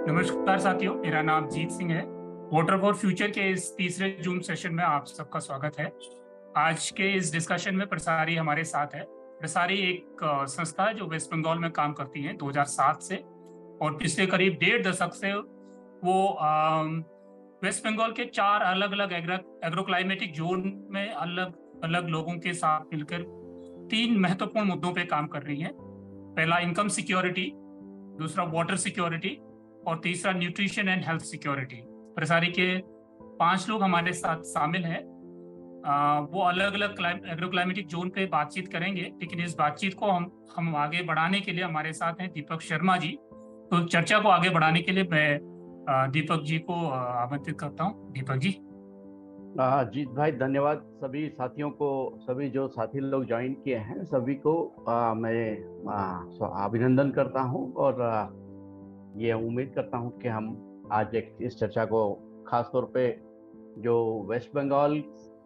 नमस्कार साथियों, मेरा नाम जीत सिंह है। वाटर फॉर फ्यूचर के इस तीसरे जूम सेशन में आप सबका स्वागत है। आज के इस डिस्कशन में प्रसारी हमारे साथ है। प्रसारी एक संस्था है जो वेस्ट बंगाल में काम करती है 2007 से, और पिछले करीब 1.5 दशक से वो वेस्ट बंगाल के 4 अलग अलग एग्रोक्लाइमेटिक जोन में अलग अलग लोगों के साथ मिलकर 3 महत्वपूर्ण मुद्दों पे काम कर रही है। पहला इनकम सिक्योरिटी, दूसरा वाटर सिक्योरिटी और तीसरा न्यूट्रिशन एंड हेल्थ सिक्योरिटी। प्रसारी के 5 लोग हमारे साथ शामिल हैं। वो अलग अलग एग्रोक्लाइमेटिक जोन पे बातचीत करेंगे, लेकिन इस बातचीत को हम आगे बढ़ाने के लिए हमारे साथ हैं दीपक शर्मा जी। तो चर्चा को आगे बढ़ाने के लिए मैं दीपक जी को आमंत्रित करता हूँ। दीपक जी। जीत भाई, धन्यवाद सभी साथियों को। सभी जो साथी लोग ज्वाइन किए हैं सभी को मैं अभिनंदन करता हूं, और ये उम्मीद करता हूं कि हम आज इस चर्चा को खास तौर पे जो वेस्ट बंगाल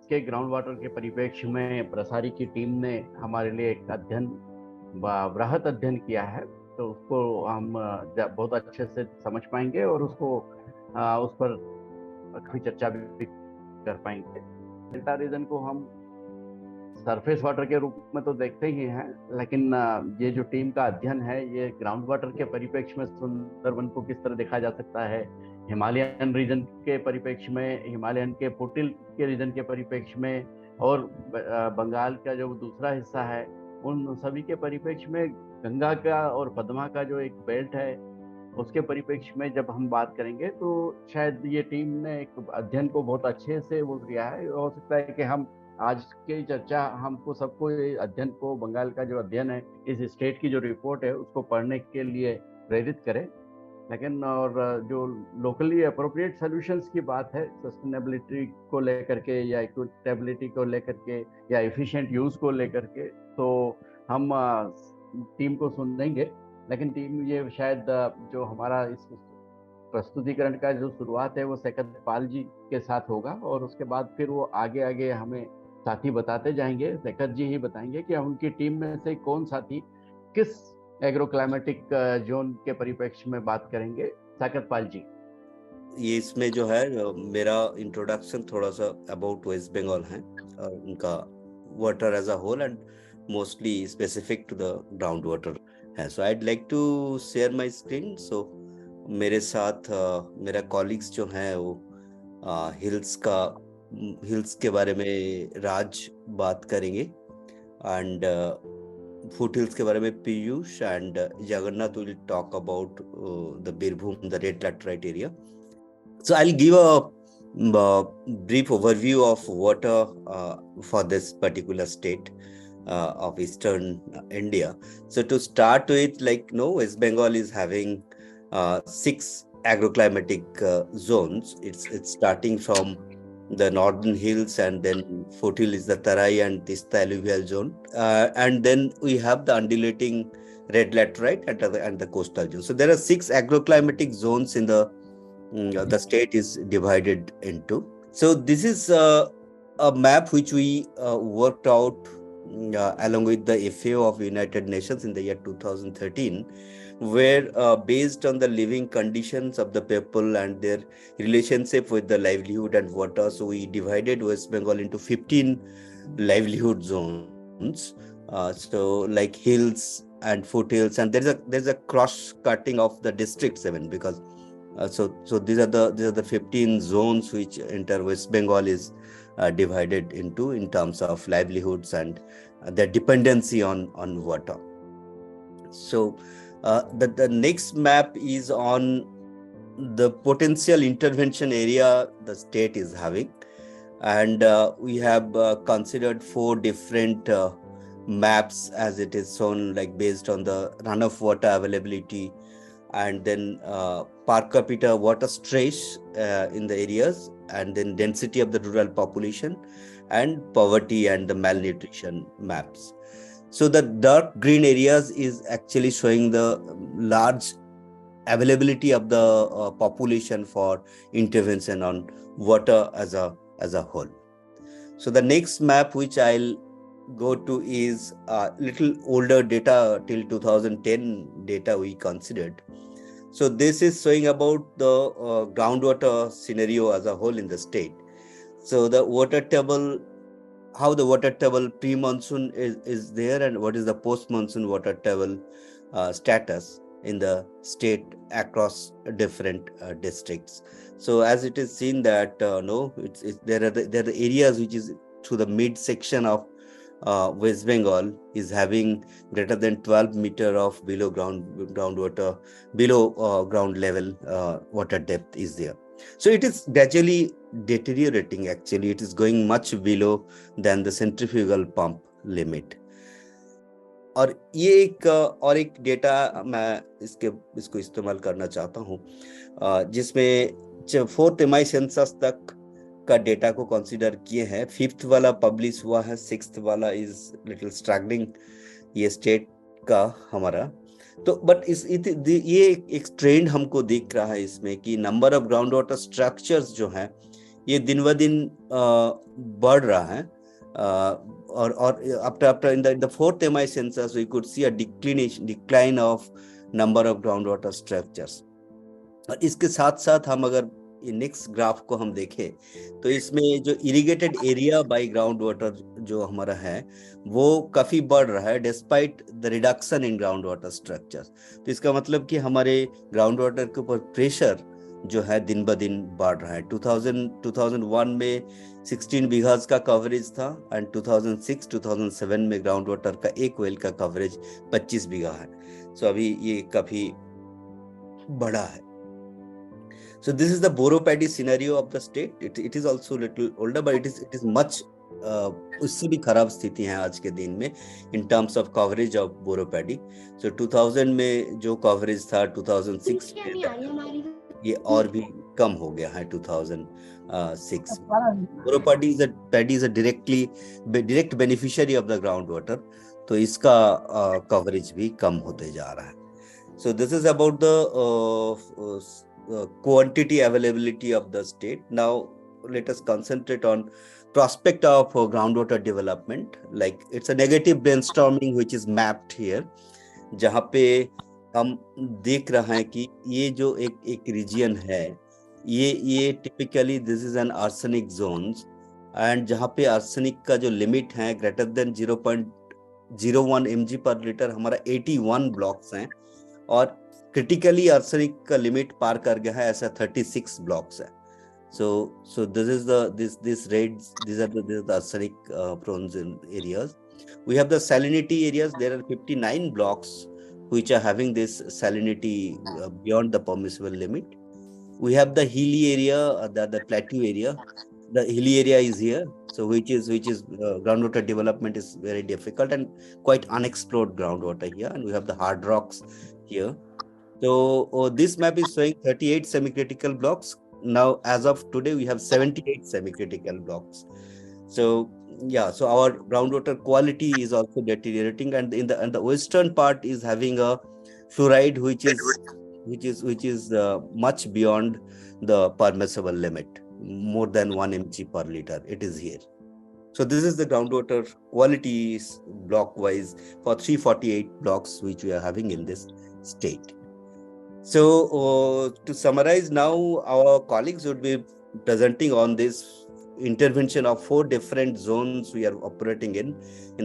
के ग्राउंड वाटर के परिप्रेक्ष्य में प्रसारी की टीम ने हमारे लिए एक बृहत अध्ययन किया है, तो उसको हम बहुत अच्छे से समझ पाएंगे और उस पर काफी चर्चा भी कर पाएंगे। डेल्टा रीजन को हम सरफेस वाटर के रूप में तो देखते ही हैं, लेकिन ये जो टीम का अध्ययन है ये ग्राउंड वाटर के परिप्रेक्ष्य में सुंदरबन को किस तरह देखा जा सकता है, हिमालयन रीजन के परिप्रेक्ष्य में, हिमालयन के फुटिल के रीजन के परिप्रेक्ष्य में, और बंगाल का जो दूसरा हिस्सा है उन सभी के परिप्रेक्ष्य में, गंगा का और पद्मा का जो एक बेल्ट है उसके परिप्रेक्ष्य में जब हम बात करेंगे तो शायद ये टीम ने एक अध्ययन को बहुत अच्छे से वो किया है। हो सकता है कि हम आज की चर्चा हमको सबको ये अध्ययन को, बंगाल का जो अध्ययन है, इस स्टेट की जो रिपोर्ट है उसको पढ़ने के लिए प्रेरित करें। लेकिन और जो लोकली अप्रोप्रिएट सॉल्यूशंस की बात है, सस्टेनेबिलिटी को लेकर के या इक्विटेबिलिटी को लेकर के या एफिशिएंट यूज को लेकर के, तो हम टीम को सुनेंगे। लेकिन टीम ये शायद जो हमारा इस प्रस्तुतिकरण का जो शुरुआत है वो सेकंड पाल जी के साथ होगा, और उसके बाद फिर वो आगे आगे हमें साथी बताते जाएंगे। शेखर जी ही बताएंगे कि उनकी टीम में से कौन साथी किस एग्रोक्लाइमेटिक जोन के परिप्रेक्ष्य में बात करेंगे। शेखर पाल जी, ये इसमें जो है मेरा इंट्रोडक्शन थोड़ा सा अबाउट वेस्ट बंगाल है, उनका water as a whole and mostly specific to the ground water है। So I'd like to share my screen. So मेरे साथ मेरा कॉलीग्स जो हैं वो हिल्स के बारे में राज बात करेंगे, एंड फुट हिल्स के बारे में Piyush, and Jagannath will talk about the Birbhum, the red laterite area. So I'll give a brief overview of water for this particular state of Eastern India. So to start with, West Bengal is having 6 agroclimatic zones. It's starting from the northern hills, and then foothill is the Tarai and Tista alluvial zone, and then we have the undulating red laterite and the coastal zone. So there are 6 agroclimatic zones in the state is divided into. So this is a map which we worked out along with the FAO of United Nations in the year 2013, where based on the living conditions of the people and their relationship with the livelihood and water, so we divided West Bengal into 15 livelihood zones. So like hills and foothills, and there's a cross cutting of the districts even, because so these are the 15 zones which enter West Bengal is divided into in terms of livelihoods and their dependency on water. So the next map is on the potential intervention area the state is having, and we have considered 4 different maps as it is shown, like based on the runoff water availability, and then per capita water stress in the areas, and then density of the rural population, and poverty and the malnutrition maps. So the dark green areas is actually showing the large availability of the population for intervention on water as a whole. So the next map which I'll go to is little older data, till 2010 data we considered. So this is showing about the groundwater scenario as a whole in the state. So the water table, how the water table pre-monsoon is there, and what is the post-monsoon water table status in the state across different districts. So as it is seen that there are the areas which is through the mid section of West Bengal is having greater than 12 meter of below groundwater, below ground level water depth is there. So it is gradually deteriorating. Actually, it is going much below than the centrifugal pump limit. और ये एक data मैं इसको इस्तेमाल करना चाहता हूँ, जिसमें 4th MI सेंसस तक का डेटा को कंसीडर किए हैं. 5th वाला पब्लिश हुआ है, 6th वाला इज लिटिल स्ट्रगलिंग ये स्टेट का हमारा. तो बट ये एक ट्रेंड हमको दिख रहा है इसमें कि number of ground water structures जो हैं ये दिन ब दिन बढ़ रहा है. और after in the 4th MI census we could see a decline of number of groundwater structures. और इसके साथ साथ हम अगर नेक्स्ट ग्राफ को हम देखें तो इसमें जो irrigated area bye ground water जो हमारा है वो काफी बढ़ रहा है despite the reduction in ground water structures. तो इसका मतलब कि हमारे ग्राउंड वाटर के ऊपर प्रेशर जो है दिन ब दिन बढ़ रहा है. 2001 में 16 बीघास का कवरेज था एंड 2006-2007 में ग्राउंड वाटर का एक वेल का कवरेज 25 बीघा है. सो अभी ये काफी बड़ा है. So this is the boro paddy scenario of the state. It is also little older, but it is much उससे भी खराब स्थिति है आज के दिन में in terms of coverage of boro paddy. So 2000 में जो कवरेज था 2006 में ये और भी कम हो गया है 2006. Boro paddy is a direct beneficiary of the groundwater. तो इसका कवरेज भी कम होते जा रहा है. So this is about the quantity availability of the state. Now let us concentrate on prospect of groundwater development. Like it's a negative brainstorming which is mapped here, जहाँ पे हम देख रहे हैं कि ये जो एक रीजन है ये typically this is an arsenic zones and जहाँ पे आर्सेनिक का जो लिमिट है ग्रेटर देन 0.01 mg पर लीटर हमारा 81 ब्लॉक्स हैं और क्रिटिकली आर्सेनिक का लिमिट पार कर गया है ऐसा 36 ब्लॉक्स है. So this is this raids, these are the arsenic prone areas. We have the salinity areas. There are 59 blocks which are having this salinity beyond the permissible limit. We have the hilly area, the plateau area. The hilly area is here, so which is groundwater development is very difficult and quite unexplored groundwater here, and we have the hard rocks here. So this map is showing 38 semi-critical blocks. Now, as of today, we have 78 semi-critical blocks. So yeah, so our groundwater quality is also deteriorating, and the western part is having a fluoride which is much beyond the permissible limit, more than 1 mg per liter. It is here. So this is the groundwater quality block wise for 348 blocks which we are having in this state. So to summarize now, our colleagues would be presenting on this intervention of 4 different zones we are operating in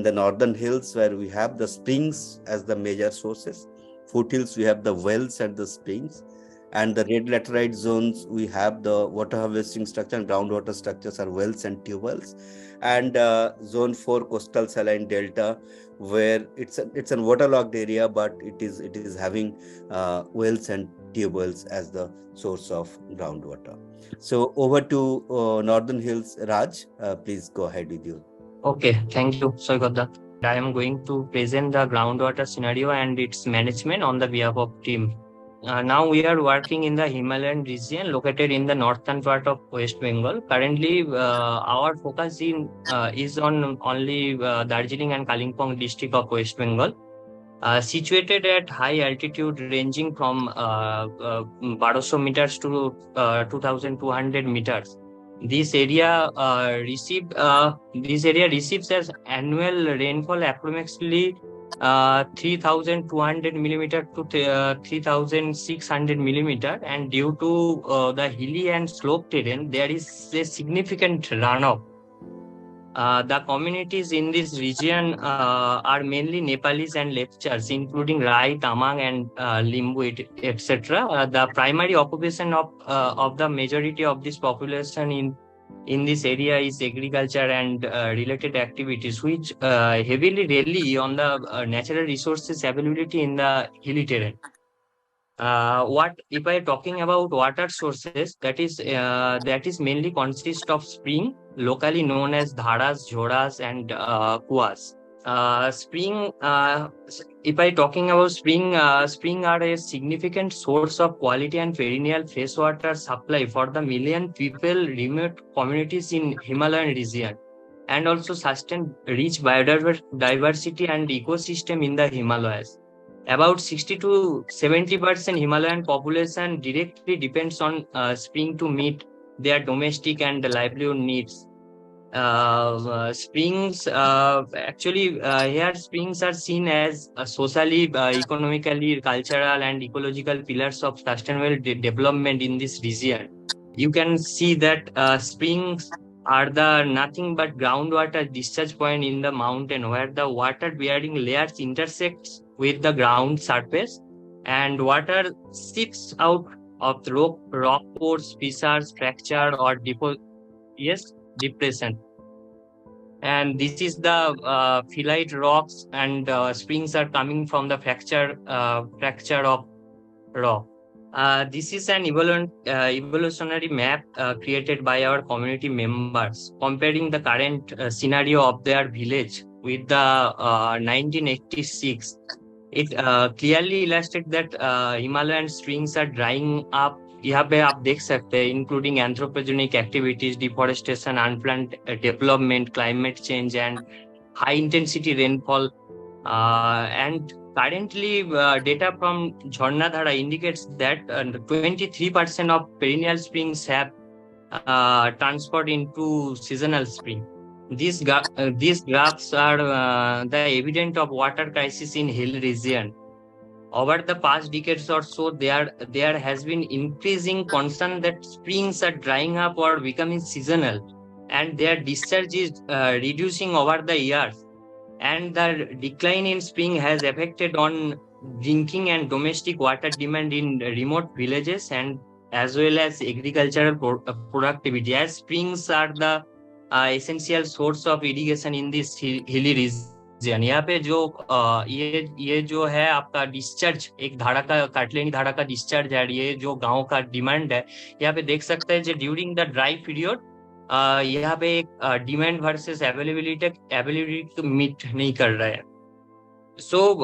the northern hills, where we have the springs as the major sources. Foothills, we have the wells and the springs, and the red laterite zones, we have the water harvesting structure and groundwater structures are wells and tube wells. And zone 4 coastal saline delta, where it's a waterlogged area, but it is having wells and tube wells as the source of groundwater. So over to Northern Hills, Raj, please go ahead with you. Okay, thank you, Soigodda. I am going to present the groundwater scenario and its management on the behalf of team. Now we are working in the Himalayan region located in the northern part of West Bengal. Currently, our focus is on only Darjeeling and Kalimpong district of West Bengal. Situated at high altitude ranging from 1200 meters to 2200 meters. This area receives as annual rainfall approximately 3,200 millimeter to 3,600 millimeter, and due to the hilly and slope terrain, there is a significant runoff. The communities in this region are mainly Nepalis and Lepchas, including Rai, Tamang, and Limbu, etc. The primary occupation of the majority of this population in this area is agriculture and related activities, which heavily rely on the natural resources availability in the hilly terrain. What if I talking about water sources, that is mainly consist of spring, locally known as dharas, jhoras, and kuas. If I talking about spring are a significant source of quality and perennial freshwater supply for the million people remote communities in Himalayan region, and also sustain rich biodiversity and ecosystem in the Himalayas. About 60 to 70% Himalayan population directly depends on spring to meet their domestic and livelihood needs. Springs here springs are seen as socially, economically, cultural, and ecological pillars of sustainable development in this region. You can see that springs are the nothing but groundwater discharge point in the mountain, where the water bearing layers intersects with the ground surface, and water seeps out of rock pores, fissures, fracture, or depression. And this is the phyllite rocks, and springs are coming from the fracture of rock. This is an evolutionary map created by our community members, comparing the current scenario of their village with the 1986. It clearly illustrates that Himalayan springs are drying up. यहाँ पे आप देख सकते हैं, including anthropogenic activities, deforestation, unplanned development, climate change, and high intensity rainfall. And currently, data from Jharnadhara indicates that 23% of perennial springs have transferred into seasonal spring. These graphs are the evidence of water crisis in hill region. Over the past decades or so, there has been increasing concern that springs are drying up or becoming seasonal, and their discharge is reducing over the years. And the decline in spring has affected on drinking and domestic water demand in remote villages, and as well as agricultural productivity, as springs are the essential source of irrigation in this hilly region. यहाँ पे जो ये जो है आपका discharge, एक धारा का काटलेनी धारा का डिस्चार्ज है, ये जो गांव का डिमांड है, यहाँ पे देख सकते हैं जो ड्यूरिंग द ड्राई पीरियड यहाँ पे एक डिमांड वर्सेस एबिलिटी मीट नहीं कर रहा है. So,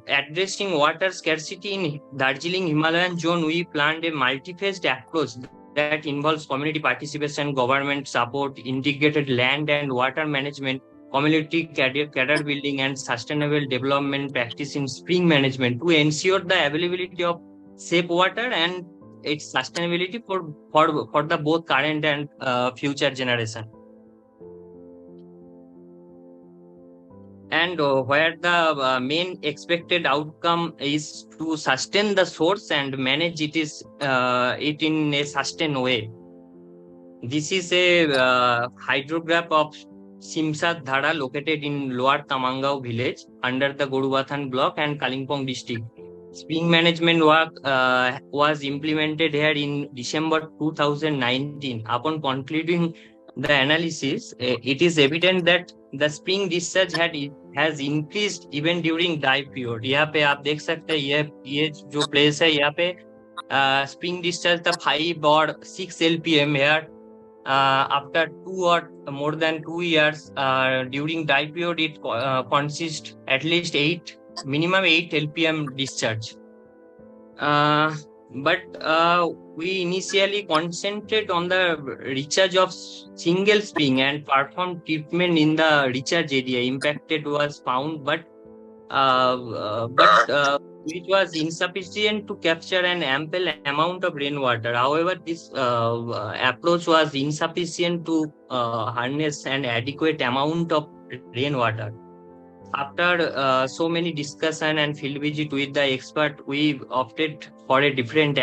addressing water scarcity in Darjeeling Himalayan zone, we planned a multi-phased approach that involves community participation, government support, integrated land and water management, community cadre building, and sustainable development practice in spring management to ensure the availability of safe water and its sustainability for the both current and future generation. And where the main expected outcome is to sustain the source and manage it in a sustained way. This is a hydrograph of Simsat Dhara located in Lower Tamangao village under the Gorubathan block and Kalimpong district. Spring management work was implemented here in December 2019. Upon concluding the analysis, it is evident that the spring discharge has increased even during dry period. यहाँ पे आप देख सकते हैं ये जो place है यहाँ पे spring discharge था 5 or 6 LPM here. After 2 or more than 2 years, during dry period, it consists at least minimum 8 LPM discharge. But we initially concentrated on the recharge of single spring and performed treatment in the recharge area. Impacted was found, but it was insufficient to capture an ample amount of rainwater. However, this approach was insufficient to harness an adequate amount of rainwater. After so many discussion and field visit with the expert, we opted for a different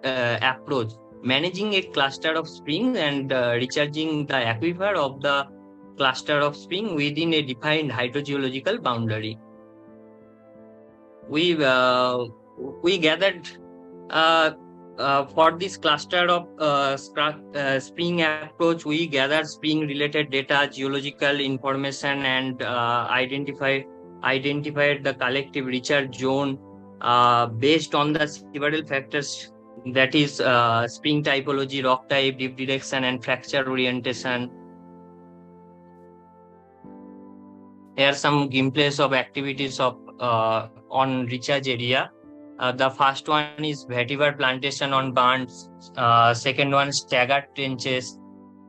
approach, managing a cluster of springs and recharging the aquifer of the cluster of spring within a defined hydrogeological boundary. We gathered for this cluster of spring approach, we gathered spring related data, geological information, and identified the collective recharge zone based on the several factors, that is spring typology, rock type, deep direction, and fracture orientation. Here are some gameplays of activities of on recharge area. The first one is vetiver plantation on bands. Second one staggered trenches,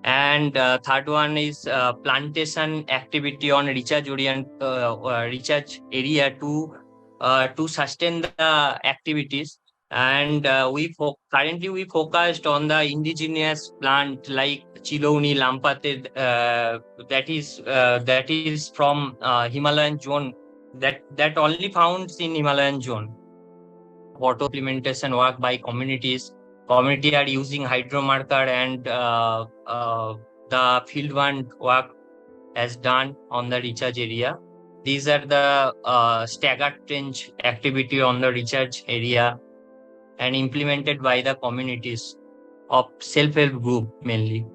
and third one is plantation activity on recharge recharge area to sustain the activities. And currently we focused on the indigenous plant like Chilouni, Lampate, that is from Himalayan zone, that only found in Himalayan zone. Photo implementation work by communities. Community are using hydromarker, and the field one work has done on the recharge area. These are the staggered trench activity on the recharge area and implemented by the communities of self-help group mainly.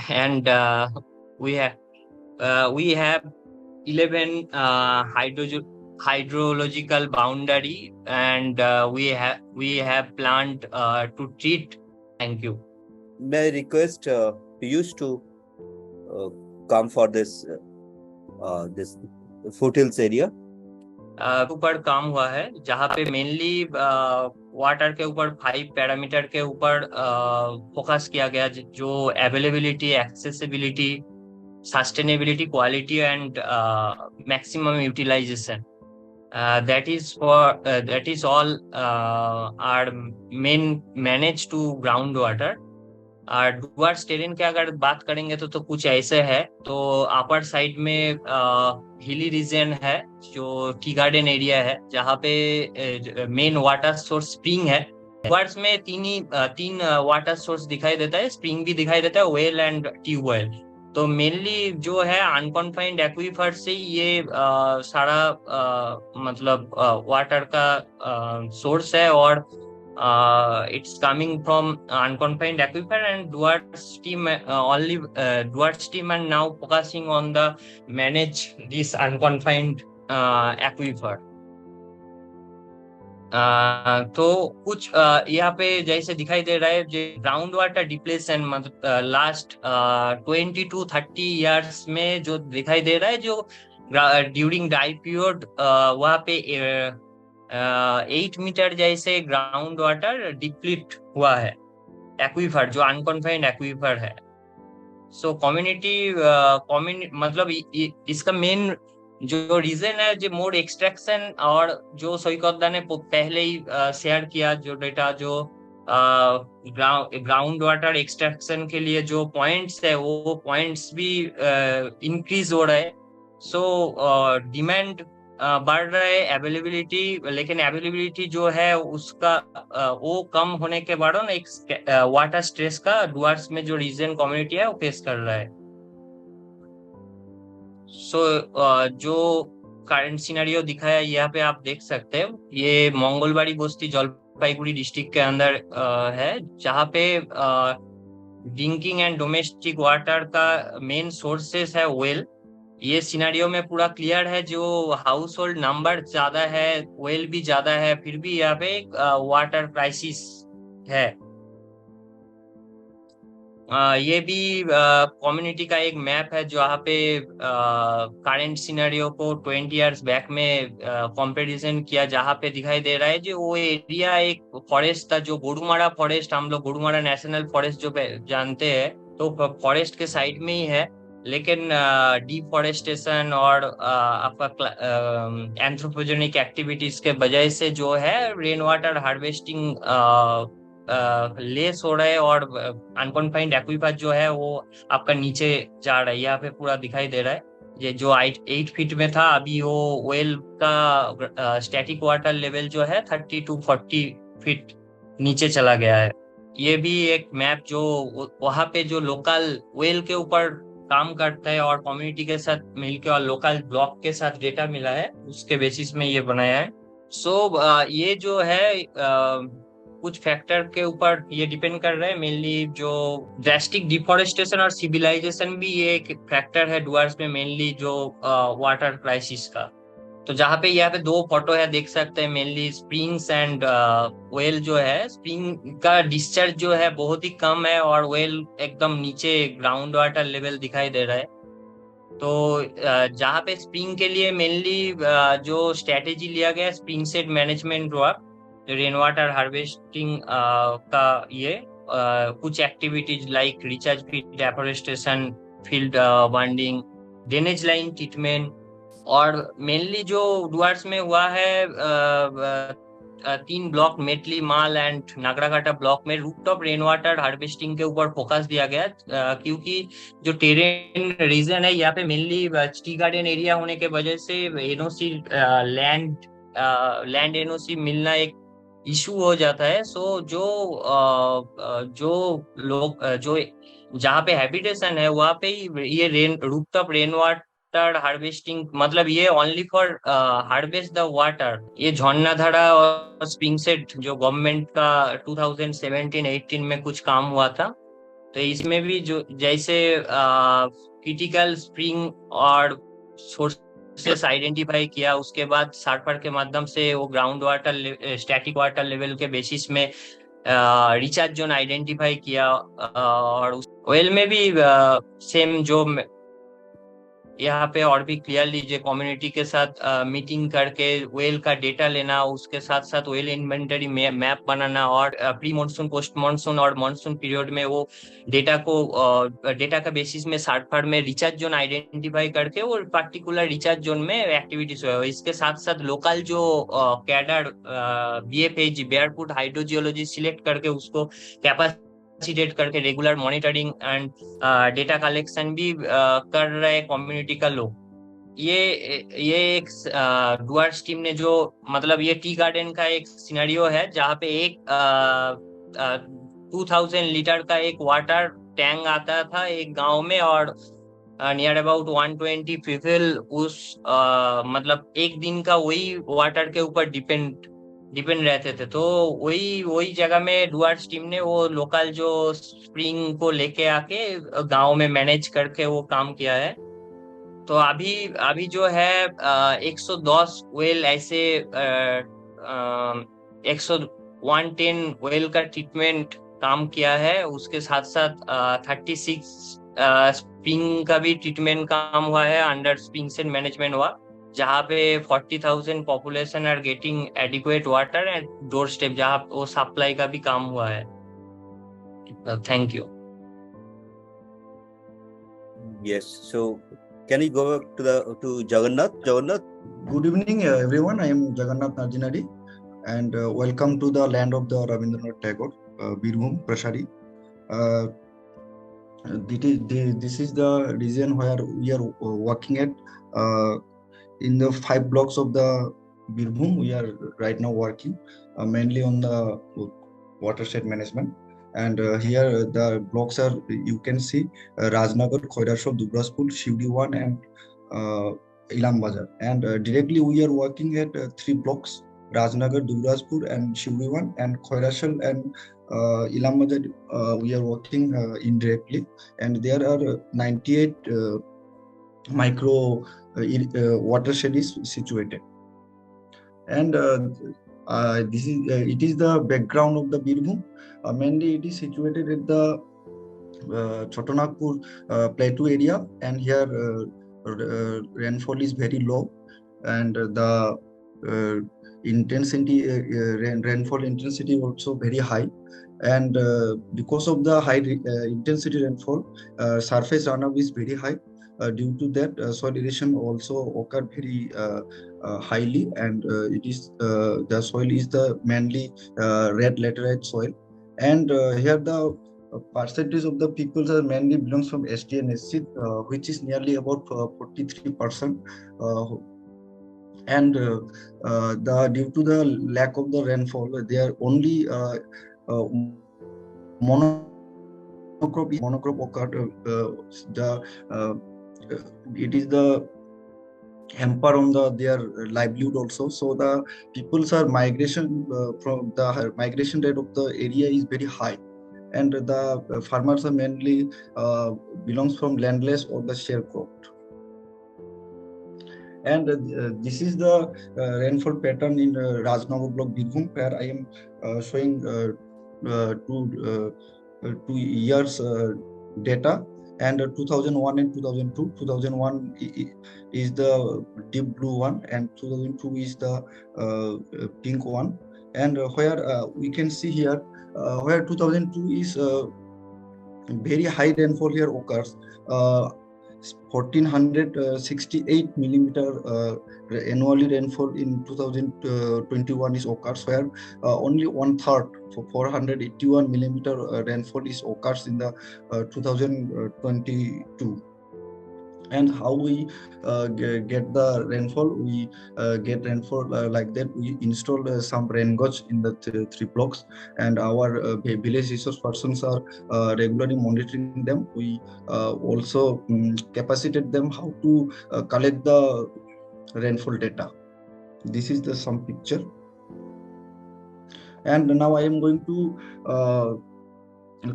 And we have 11 hydrological boundary, and we have planned to treat. Thank you. May I request Piyush to come for this foothills area? ऊपर काम हुआ है, जहाँ पे mainly water के ऊपर 5 parameter के ऊपर फोकस किया गया, जो availability, accessibility, sustainability, quality, and maximum utilization. That is all are managed to groundwater. Doors terrain के अगर बात करेंगे तो कुछ ऐसे है. तो अपर साइड में हिली रीजन है, जो टी गार्डन एरिया है, जहाँ पे मेन वाटर सोर्स स्प्रिंग है. डुअर्स में तीन वाटर सोर्स दिखाई देता है, स्प्रिंग भी दिखाई देता है, वेल एंड ट्यूबवेल. तो मेनली जो है अनकॉन्फाइंड एक्वीफर से ये सारा मतलब वाटर का सोर्स है, और it's coming from unconfined aquifer, and Duart's team Duart's team are now focusing on the manage this unconfined aquifer. तो कुछ यहाँ पे जैसे दिखाई दे रहा है, जो ग्राउंड वाटर डिप्लेशन मतलब लास्ट 20 to 30 years में जो दिखाई दे रहा है, जो ड्यूरिंग डाई पीरियड वहाँ पे 8 मीटर जैसे ग्राउंड वाटर डिप्लीट हुआ है, एक्वीफर जो अनकॉन्फाइंड एक्वीफर है. सो कम्युनिटी मतलब इसका मेन जो रीजन है, जो मोड एक्सट्रैक्शन, और जो सईकद्दा ने पहले ही शेयर किया जो डेटा, जो ग्राउंड वाटर एक्सट्रैक्शन के लिए जो पॉइंट्स है, वो पॉइंट्स भी इंक्रीज हो रहे हैं. सो डिमांड बढ़ रहा है, अवेलेबिलिटी, लेकिन अवेलेबिलिटी जो है उसका वो कम होने के कारण एक वाटर स्ट्रेस का डुअर्स में जो रीजन कम्युनिटी है वो फेस कर रहा है. सो जो करंट सिनेरियो दिखाया यहाँ पे आप देख सकते हैं, ये मंगलबाड़ी बस्ती जलपाईगुड़ी डिस्ट्रिक्ट के अंदर है, जहाँ पे ड्रिंकिंग एंड डोमेस्टिक वाटर का मेन सोर्सेस है वेल. ये सिनेरियो में पूरा क्लियर है, जो हाउस होल्ड नंबर ज्यादा है, वेल भी ज्यादा है, फिर भी यहाँ पे वाटर क्राइसिस है. ये भी कम्युनिटी का एक मैप है, जहाँ पे करंट सिनेरियो को 20 years बैक में कंपैरिजन किया, जहाँ पे दिखाई दे रहा है जो वो एरिया एक फॉरेस्ट था, जो गोरुमारा फॉरेस्ट, हम लोग गोरुमारा नेशनल फॉरेस्ट जो जानते हैं, तो फॉरेस्ट के साइड में ही है, लेकिन डिफॉरेस्टेशन और आपका एंथ्रोपोजेनिक एक्टिविटीज के वजह से जो है रेन वाटर हार्वेस्टिंग लेस हो रहा है और अनकॉन्फाइंड एक्वीफर जो है वो आपका नीचे जा रहा है। यहाँ पे पूरा दिखाई दे रहा है, ये जो 8 फीट में था अभी वो वेल का स्टैटिक वाटर लेवल जो है 30 to 40 फीट नीचे चला गया है। ये भी एक मैप जो वहां पे जो लोकल वेल के ऊपर काम करता है और कम्युनिटी के साथ मिलकर और लोकल ब्लॉक के साथ डेटा मिला है, उसके बेसिस में ये बनाया है। ये जो है कुछ फैक्टर के ऊपर ये डिपेंड कर रहा है। मेनली जो ड्रास्टिक डिफोरेस्टेशन और सिविलाइजेशन भी ये एक फैक्टर है डुअर्स में, मेनली जो वाटर क्राइसिस का। तो जहाँ पे यहाँ पे 2 फोटो है देख सकते हैं, मेनली स्प्रिंग्स एंड वेल जो है, स्प्रिंग का डिस्चार्ज जो है बहुत ही कम है और वेल एकदम नीचे ग्राउंड वाटर लेवल दिखाई दे रहा है। तो जहाँ पे स्प्रिंग के लिए मेनली जो स्ट्रेटेजी लिया गया है spring set management work, rain water harvesting का ये कुछ activities like recharge field deforestation, field bonding, drainage line treatment, और मेनली जो डुअर्स में हुआ है 3 block Metli, Mal and Nagrakata block में रूफटॉप रेन वाटर हार्वेस्टिंग के ऊपर फोकस दिया गया, क्योंकि जो टेरेन रीजन है यहाँ पे मेनली टी गार्डन एरिया होने के वजह से एनओसी लैंड एनओसी मिलना एक इशू हो जाता है। सो जो लोग जो जहाँ पे हैबिटेशन है वहाँ पे ये रूफटॉप रेन वाटर हार्वेस्टिंग, मतलब ये only for harvest the water. ये झरनाधारा और स्प्रिंग सेट जो गवर्नमेंट का 2017-18 में कुछ काम हुआ था, तो इसमें भी जो जैसे क्रिटिकल स्प्रिंग और सोर्सेस आइडेंटिफाई किया, उसके बाद सार्फर के माध्यम से वो ground water static water level के बेसिस में रिचार्ज जोन आइडेंटिफाई किया। और वेल में भी सेम जो यहाँ पे और भी क्लियरली जो कम्युनिटी के साथ मीटिंग करके वेल का डेटा लेना, उसके साथ साथ वेल इन्वेंटरी मैप बनाना और प्री मानसून, पोस्ट मानसून और मानसून पीरियड में वो डेटा का बेसिस में सार्फर में रिचार्ज जोन आइडेंटिफाई करके वो पर्टिकुलर रिचार्ज जोन में एक्टिविटीज हो। इसके साथ साथ लोकल जो कैडर बीएफएजी बेयरफुट हाइड्रोजियोलॉजी सिलेक्ट करके उसको कैपेसिटेट करके regular monitoring and data collection भी कर रहे कम्युनिटी का लोग। ये एक डुअर्स टीम ने जो, मतलब ये टी गार्डन का एक सिनेरियो है जहाँ पे एक 2000 लीटर का एक वाटर टैंक आता था एक गांव में, और नियर अबाउट 120 पीपल उस मतलब एक दिन का वही वाटर के ऊपर डिपेंड रहते थे। तो वही जगह में डुअर्स टीम ने वो लोकल जो स्प्रिंग को लेके आके गांव में मैनेज करके वो काम किया है। तो अभी जो है 110 वेल ऐसे 110 वेल का ट्रीटमेंट काम किया है। उसके साथ साथ 36 स्प्रिंग का भी ट्रीटमेंट काम हुआ है अंडर स्प्रिंग सेट मैनेजमेंट हुआ, जहाँ पे 40,000 population are getting adequate water and doorstep, जहाँ वो सप्लाई का भी काम हुआ है। Thank you. Yes, so can you go back to Jagannath? Jagannath. Good evening, everyone. I am Jagannath Narjinari, and welcome to the land of the Rabindranath Tagore, Birbhum, Prashari. This is the region where we are working at. In the 5 blocks of the Birbhum, we are right now working mainly on the watershed management. And here the blocks are, you can see Rajnagar, Khoirashov, Dubrajpur, Shivdi 1 and Ilam Bazar. And directly we are working at 3 blocks, Rajnagar, Dubrajpur and Shivdi 1, and Khoirashov and Ilam Bazar we are working indirectly. And there are 98 micro watershed is situated. And it is the background of the Birbhum. Mainly it is situated at the Chotanagpur plateau area, and here rainfall is very low, and the rainfall intensity is also very high. And because of the high intensity rainfall, surface runoff is very high. Due to that, soil erosion also occur very highly, and it is the soil is the mainly red laterite soil, And here the percentage of the people are mainly belongs from ST and SC, which is nearly about 43%. And due to the lack of the rainfall, they are only monocrop occurred. It is the hamper on their livelihood also. So the people's are migration from the migration rate of the area is very high, and the farmers are mainly belongs from landless or the sharecropped. And this is the rainfall pattern in Rajnagar block, Birbhum, where I am showing 2 years data. And 2001 and 2002. 2001 is the deep blue one, and 2002 is the pink one. And where we can see here, where 2002 is very high rainfall here occurs. 1468 millimeter annually rainfall in 2021 is occurs, where only 1/3 for 481 millimeter rainfall is occurs in the 2022. And how we get the rainfall? We get rainfall like that. We install some rain gauge in the 3 blocks, and our village resource persons are regularly monitoring them. We also capacitate them how to collect the rainfall data. This is the some picture. And now I am going to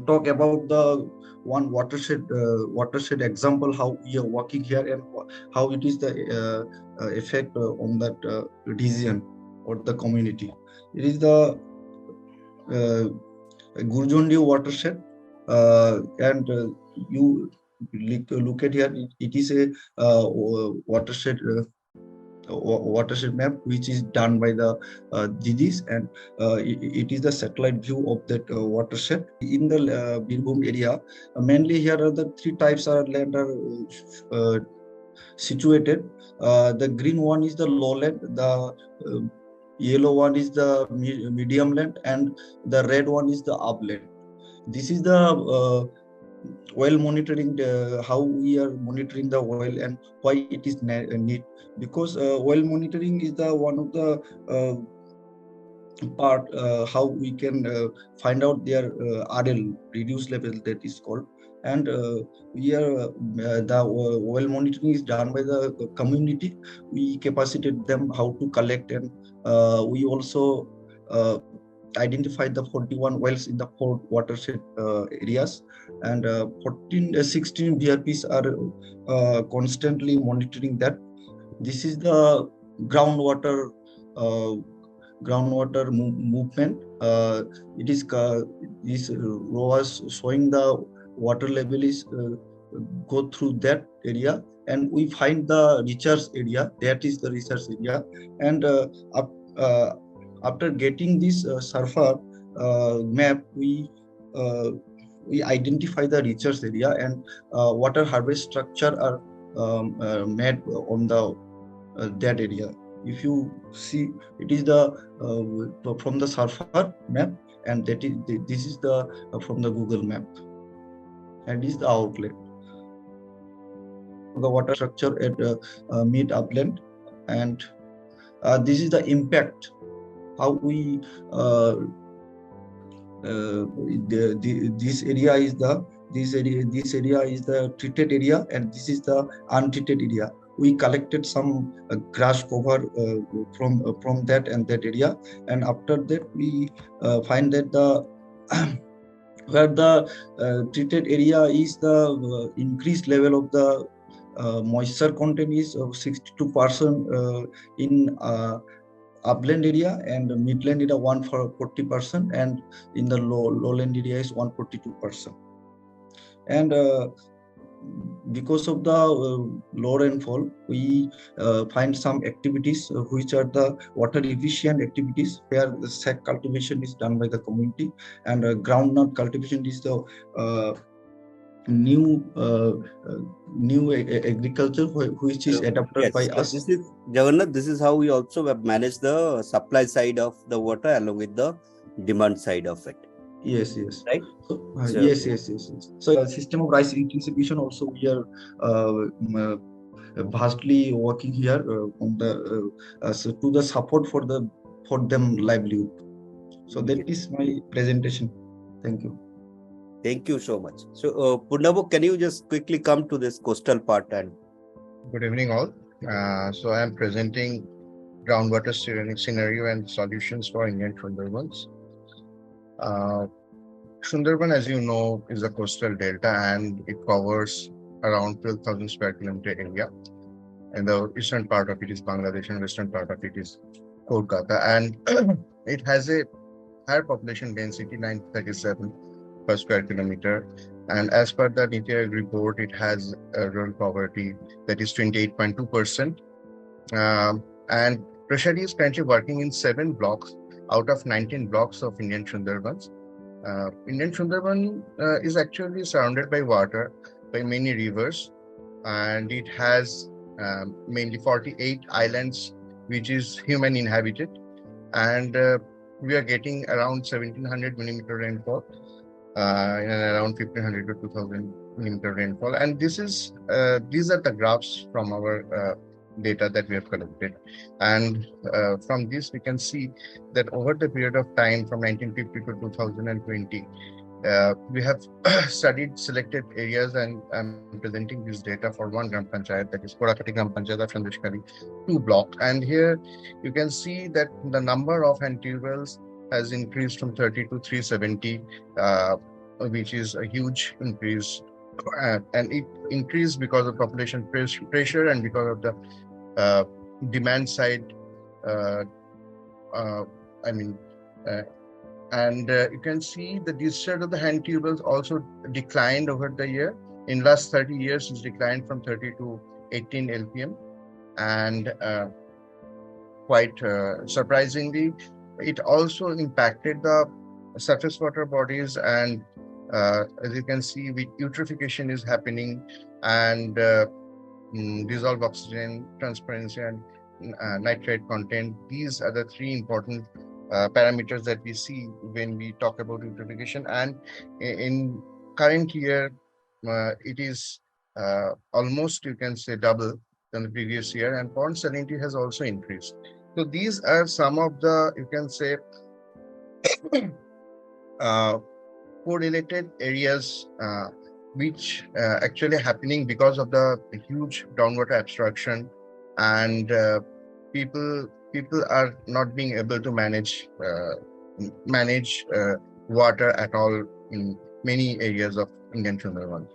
talk about the one watershed example, how we are working here and how it is the effect on that region or the community. It is the Gurjondi watershed, and you look at here. It is a watershed map which is done by the Didis, and it is the satellite view of that watershed in the Birbhum area. Mainly here are the 3 types of land are situated. The green one is the lowland, the yellow one is the medium land, and the red one is the upland. This is the oil monitoring, how we are monitoring the oil and why it is neat. Because oil monitoring is the one of the part how we can find out their RL, reduced level, that is called. And we are the oil monitoring is done by the community. We capacitate them how to collect, and we also identified the 41 wells in the 4 watershed areas, and 16 VRPs are constantly monitoring that. This is the groundwater movement. It is this row is showing the water level is go through that area, and we find the recharge area. That is the recharge area. And after getting this surfer map, we identify the recharge area, and water harvest structure are made on the that area. If you see, it is the from the surfer map, and that is this is the from the Google map, and this is the outlet. The water structure at mid upland, and this is the impact. How we this area is the this area is the treated area, and this is the untreated area. We collected some grass cover from that and that area, and after that we find that the where the treated area is the increased level of the moisture content is 62% in upland area, and midland area 140%, and in the lowland area is 142%. And because of the low rainfall, we find some activities which are the water efficient activities, where the sack cultivation is done by the community, and groundnut cultivation is the new agriculture which is adopted by us. This is Jagannath. This is how we also manage the supply side of the water along with the demand side of it. Yes, yes. right? So, So yes. So, system of rice intensification also we are vastly working here on the so to the support for them livelihood. So that is my presentation. Thank you. thank you so much. So Purnabo, can you just quickly come to this coastal part? And Good evening, all. So I am presenting groundwater scenario and solutions for Indian Sundarbans. Uh, Sundarban, as you know, is a coastal delta and it covers around 12,000 square kilometer area. And the eastern part of it is Bangladesh and western part of it is Kolkata. And it has a higher population density, 937 per square kilometer. And as per the NITI Aayog report, it has a rural poverty that is 28.2%. And Prashadi is currently working in 7 blocks out of 19 blocks of Indian Sundarbans. Indian Sundarban is actually surrounded by water, by many rivers, and it has mainly 48 islands, which is human inhabited. And we are getting around 1700 millimeter rainfall and around 1500 to 2000 millimeter rainfall. And these are the graphs from our data that we have collected. And from this, we can see that over the period of time from 1950 to 2020, we have studied selected areas, and I'm presenting this data for one Gram Panchayat, that is Korakati Gram Panchayat of Chandeshkari, 2 block. And here you can see that the number of hand tubewells has increased from 30 to 370, which is a huge increase. And it increased because of population pressure and because of the demand side. You can see the discharge of the hand tubers also declined over the year. In last 30 years, it's declined from 30 to 18 LPM. And quite surprisingly, it also impacted the surface water bodies. And as you can see, eutrophication is happening, and dissolved oxygen, transparency, and nitrate content. These are the 3 important parameters that we see when we talk about eutrophication. And in current year, it is almost, you can say, double than the previous year, and pond salinity has also increased. So these are some of the, you can say, correlated areas which actually happening because of the huge groundwater abstraction, and people are not being able to manage water at all in many areas of Indian Sundarbans.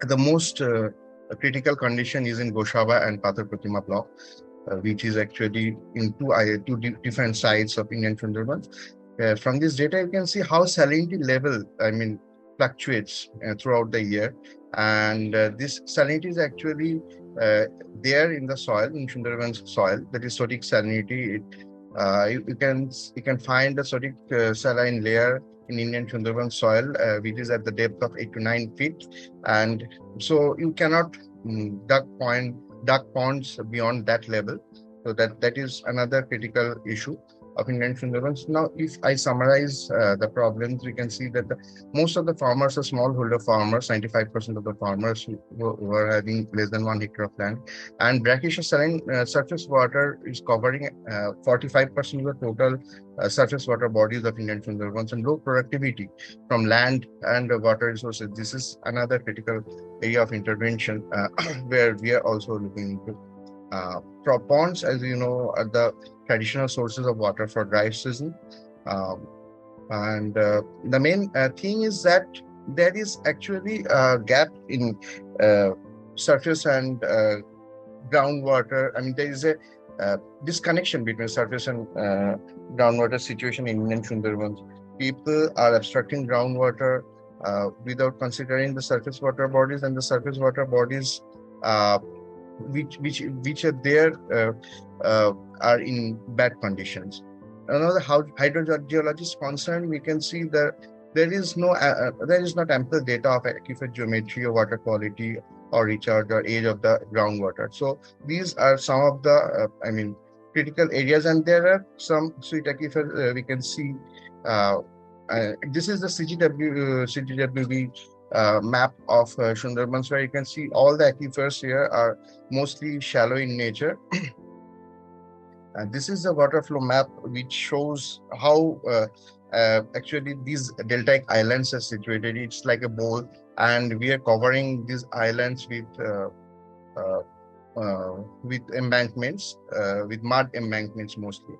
The most critical condition is in Goshaba and Pathar Pratima block, which is actually in two different sides of Indian Sundarbans. From this data, you can see how salinity level, fluctuates throughout the year. And this salinity is actually there in the soil, in Sundarban's soil, that is sodic salinity. You can find the sodic saline layer in Indian Sundarban soil, which is at the depth of 8 to 9 feet. And so you cannot dug ponds beyond that level. So that is another critical issue of Indian Sundarbans. Now, if I summarize the problems, we can see that most of the farmers are smallholder farmers. 95% of the farmers who are having less than 1 hectare of land. And brackish saline surface water is covering 45% of the total surface water bodies of Indian Sundarbans, and low productivity from land and water resources. This is another critical area of intervention where we are also looking into. Ponds, as you know, are the traditional sources of water for dry season. The main thing is that there is actually a gap in surface and groundwater. There is a disconnection between surface and groundwater situation in Indian Sundarbans. People are obstructing groundwater without considering the surface water bodies, and the surface water bodies which are there are in bad conditions. Another, how hydrogeology is concerned, we can see that there is not ample data of aquifer geometry or water quality or recharge or age of the groundwater. So these are some of the critical areas, and there are some sweet aquifer we can see this is the CGWB map of Sundarbans, where you can see all the aquifers here are mostly shallow in nature. This is the water flow map, which shows how actually these deltaic islands are situated. It's like a bowl, and we are covering these islands with embankments, with mud embankments mostly.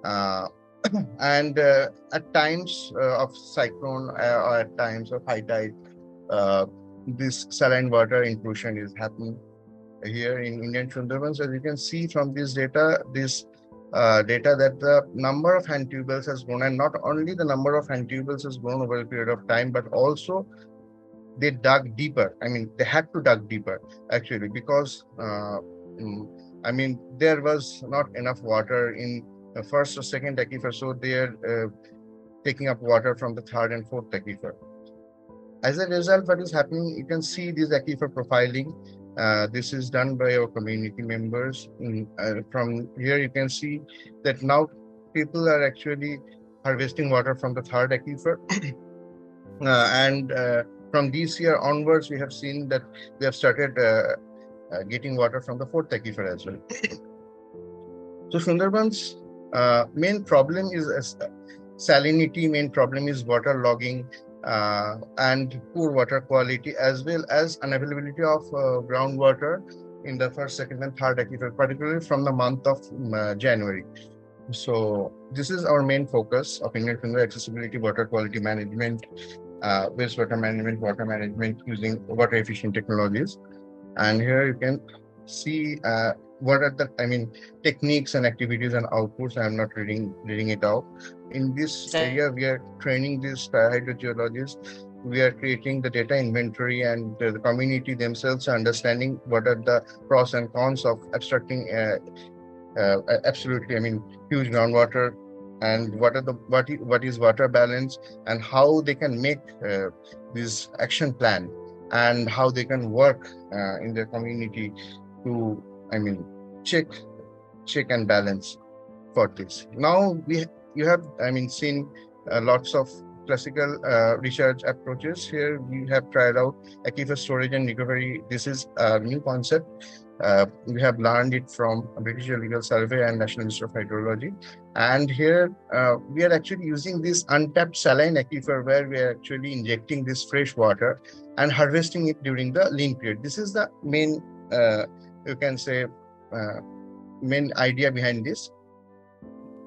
And at times of cyclone or at times of high tide, this saline water intrusion is happening here in Indian Sundarbans. As you can see from this data, that the number of hand tubers has grown, and not only the number of hand tubers has grown over a period of time, but also they dug deeper. I mean, they had to dug deeper actually, because there was not enough water in the first or second aquifer, so they are taking up water from the third and fourth aquifer. As a result, what is happening, you can see this aquifer profiling. This is done by our community members. From here, you can see that now people are actually harvesting water from the third aquifer. And from this year onwards, we have seen that we have started getting water from the fourth aquifer as well. So Sundarbans' main problem is salinity, main problem is water logging, and poor water quality, as well as unavailability of groundwater in the first, second, and third aquifer, particularly from the month of January. So this is our main focus of Indian Sundarbans: accessibility, water quality management, wastewater management, water management using water efficient technologies. And here you can see what are the techniques and activities and outputs. I am not reading it out. In this area, we are training these hydrogeologists. We are creating the data inventory, and the community themselves are understanding what are the pros and cons of abstracting huge groundwater, and what is water balance, and how they can make this action plan, and how they can work in their community to check and balance for this. Now you have seen lots of classical research approaches. Here we have tried out aquifer storage and recovery. This is a new concept. We have learned it from British Geological Survey and National Institute of Hydrology. And here we are actually using this untapped saline aquifer, where we are actually injecting this fresh water and harvesting it during the lean period. This is the main, main idea behind this.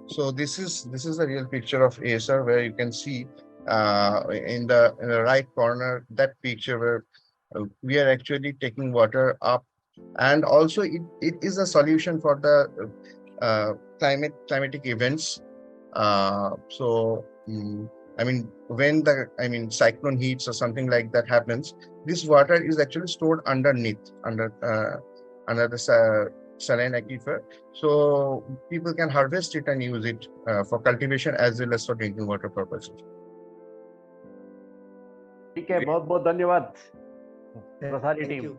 So this is a real picture of ASR, where you can see in the right corner, that picture where we are actually taking water up. And also it is a solution for the climatic events. When the cyclone heats or something like that happens, this water is actually stored under the saline aquifer, so people can harvest it and use it for cultivation as well as for drinking water purposes. ठीक है, बहुत बहुत धन्यवाद प्रसारी team.